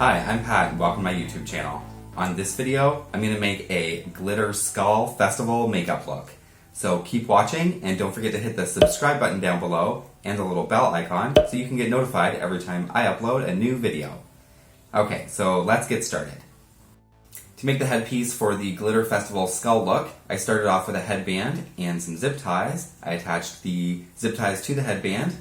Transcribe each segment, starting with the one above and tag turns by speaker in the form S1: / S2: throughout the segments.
S1: Hi, I'm Pat and welcome to my YouTube channel. On this video, I'm going to make a glitter skull festival makeup look. So keep watching and don't forget to hit the subscribe button down below and the little bell icon so you can get notified every time I upload a new video. Okay, so let's get started. To make the headpiece for the glitter festival skull look, I started off with a headband and some zip ties. I attached the zip ties to the headband.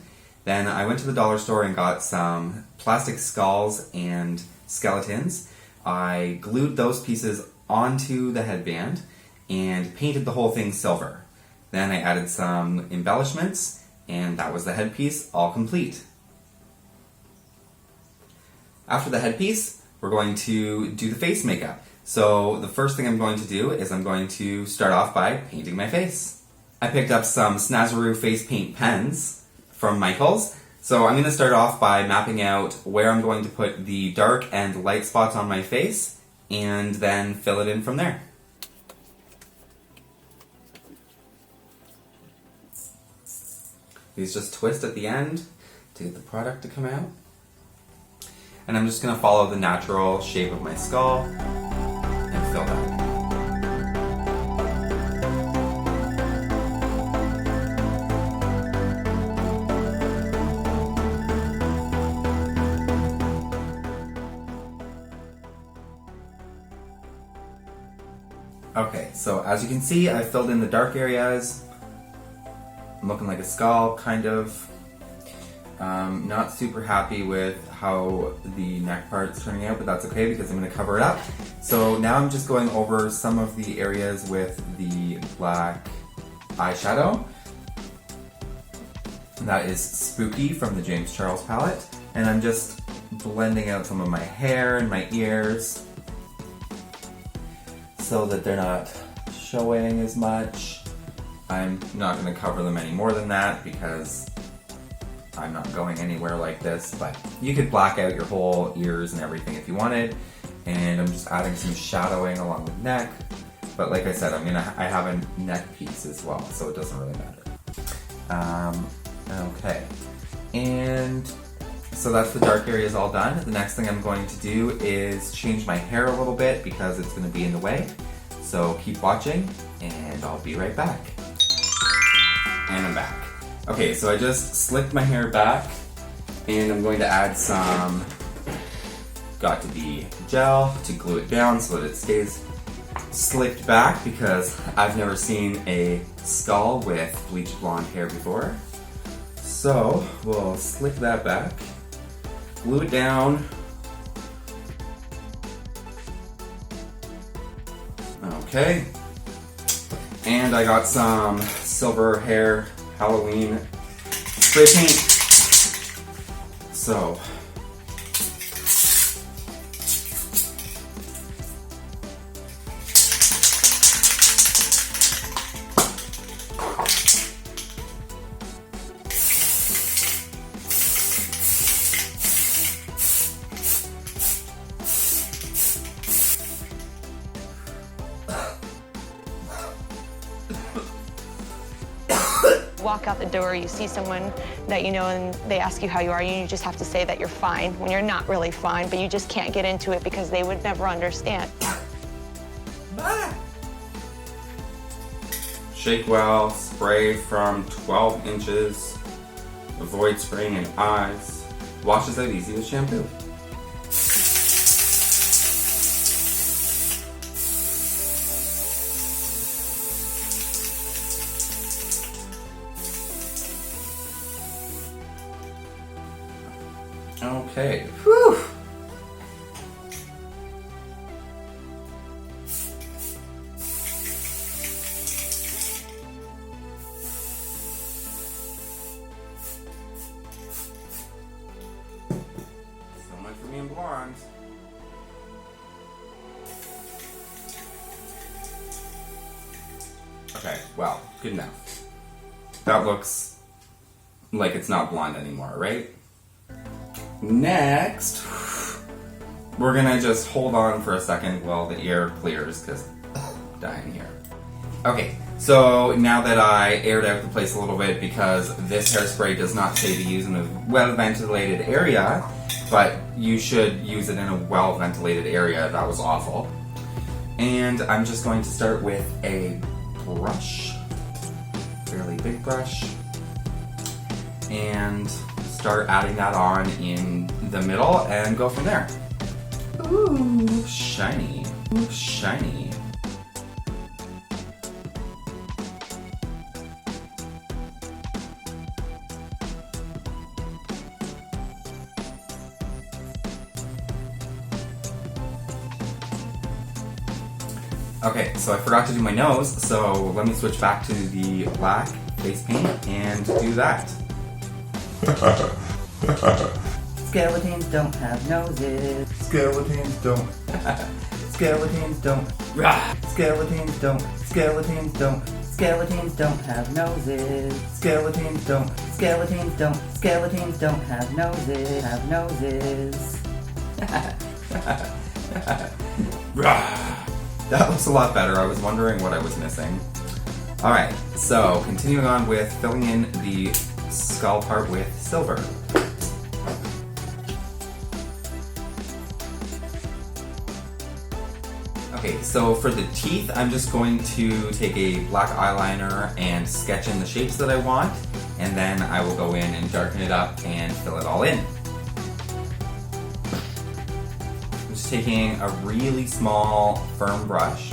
S1: Then I went to the dollar store and got some plastic skulls and skeletons. I glued those pieces onto the headband and painted the whole thing silver. Then I added some embellishments and that was the headpiece all complete. After the headpiece, we're going to do the face makeup. So the first thing I'm going to do is I'm going to start off by painting my face. I picked up some Snazaroo face paint pens from Michael's. So I'm going to start off by mapping out where I'm going to put the dark and light spots on my face and then fill it in from there. These just twist at the end to get the product to come out. And I'm just going to follow the natural shape of my skull and fill that in. Okay, so as you can see, I filled in the dark areas. I'm looking like a skull, kind of. Not super happy with how the neck part's turning out, but that's okay because I'm going to cover it up. So now I'm just going over some of the areas with the black eyeshadow. That is Spooky from the James Charles palette. And I'm just blending out some of my hair and my ears so that they're not showing as much. I'm not going to cover them any more than that because I'm not going anywhere like this, but you could black out your whole ears and everything if you wanted. And I'm just adding some shadowing along the neck. But like I said, I have a neck piece as well, so it doesn't really matter. Okay, and so that's the dark areas all done. The next thing I'm going to do is change my hair a little bit because it's going to be in the way. So keep watching and I'll be right back. And I'm back. Okay, so I just slicked my hair back and I'm going to add some Got to Be gel to glue it down so that it stays slicked back because I've never seen a skull with bleached blonde hair before. So we'll slick that back, glue it down. Okay, and I got some silver hair Halloween spray paint. So
S2: walk out the door, you see someone that you know and they ask you how you are, and you just have to say that you're fine when you're not really fine, but you just can't get into it because they would never understand.
S1: shake well, spray from 12 inches, avoid spraying in eyes, washes out easy with shampoo. Okay, whew. So much for me and blondes. Okay, well, good enough. That looks like it's not blonde anymore, right? Next, we're gonna just hold on for a second while the air clears because I'm dying here. Okay, so now that I aired out the place a little bit because this hairspray does not say to use in a well-ventilated area, but you should use it in a well-ventilated area. That was awful. And I'm just going to start with a brush, fairly big brush, and start adding that on in the middle and go from there. Ooh, shiny. Ooh, shiny. Okay, so I forgot to do my nose, so let me switch back to the black face paint and do that.
S3: Skeletons don't have noses.
S1: Skeletons don't.
S3: Skeletons don't. Skeletons don't. Skeletons don't. Skeletons don't have noses. Skeletons don't. Skeletons don't. Skeletons don't have noses. Have noses.
S1: That looks a lot better. I was wondering what I was missing. Alright, so continuing on with filling in the skull part with silver. Okay, so for the teeth, I'm just going to take a black eyeliner and sketch in the shapes that I want, and then I will go in and darken it up and fill it all in. I'm just taking a really small, firm brush.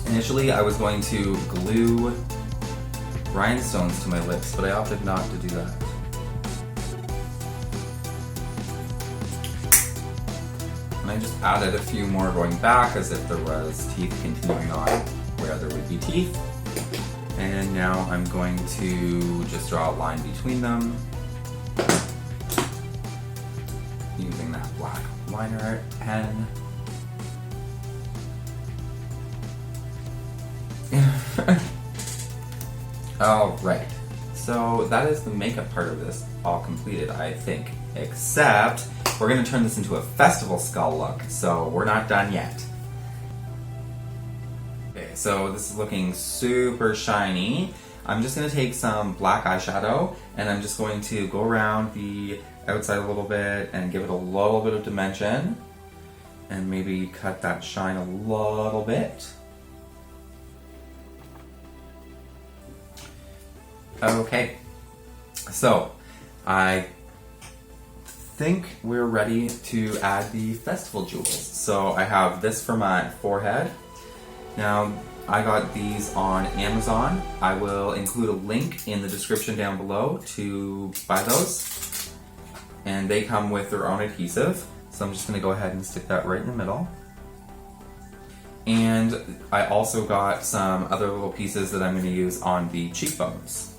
S1: Initially, I was going to glue rhinestones to my lips, but I opted not to do that. And I just added a few more going back as if there was teeth continuing on where there would be teeth. And now I'm going to just draw a line between them using that black liner pen. Alright, so that is the makeup part of this all completed, I think. Except, we're going to turn this into a festival skull look, so we're not done yet. Okay, so this is looking super shiny. I'm just going to take some black eyeshadow, and I'm just going to go around the outside a little bit and give it a little bit of dimension, and maybe cut that shine a little bit. Okay, so I think we're ready to add the festival jewels. So I have this for my forehead. Now, I got these on Amazon. I will include a link in the description down below to buy those. And they come with their own adhesive. So I'm just going to go ahead and stick that right in the middle. And I also got some other little pieces that I'm going to use on the cheekbones.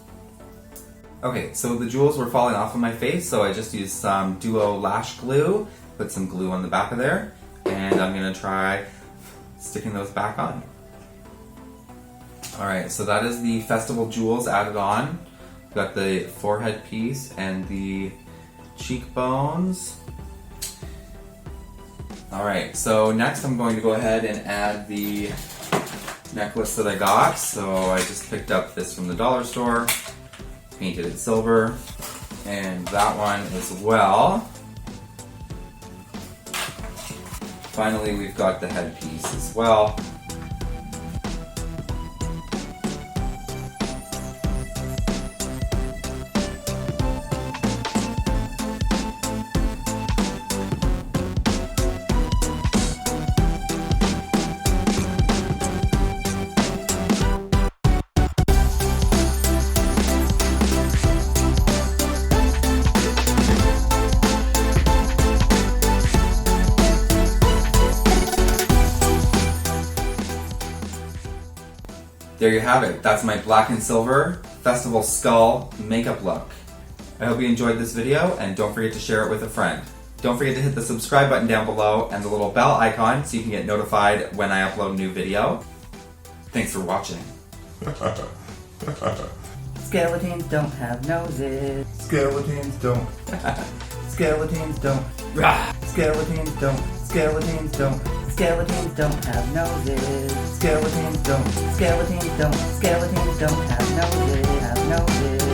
S1: Okay, so the jewels were falling off of my face, so I just used some Duo Lash Glue, put some glue on the back of there, and I'm going to try sticking those back on. Alright, so that is the festival jewels added on. We've got the forehead piece and the cheekbones. Alright, so next I'm going to go ahead and add the necklace that I got. So I just picked up this from the dollar store, painted it silver, and that one as well. Finally, we've got the headpiece as well. There you have it. That's my black and silver festival skull makeup look. I hope you enjoyed this video, and don't forget to share it with a friend. Don't forget to hit the subscribe button down below and the little bell icon so you can get notified when I upload a new video. Thanks for watching.
S3: Skeletons don't have noses.
S1: Skeletons don't.
S3: Skeletons don't. Skeletons don't. Skeletons don't. Skeletons don't have noses. Skeletons don't. Skeletons don't. Skeletons don't have noses. Have noses.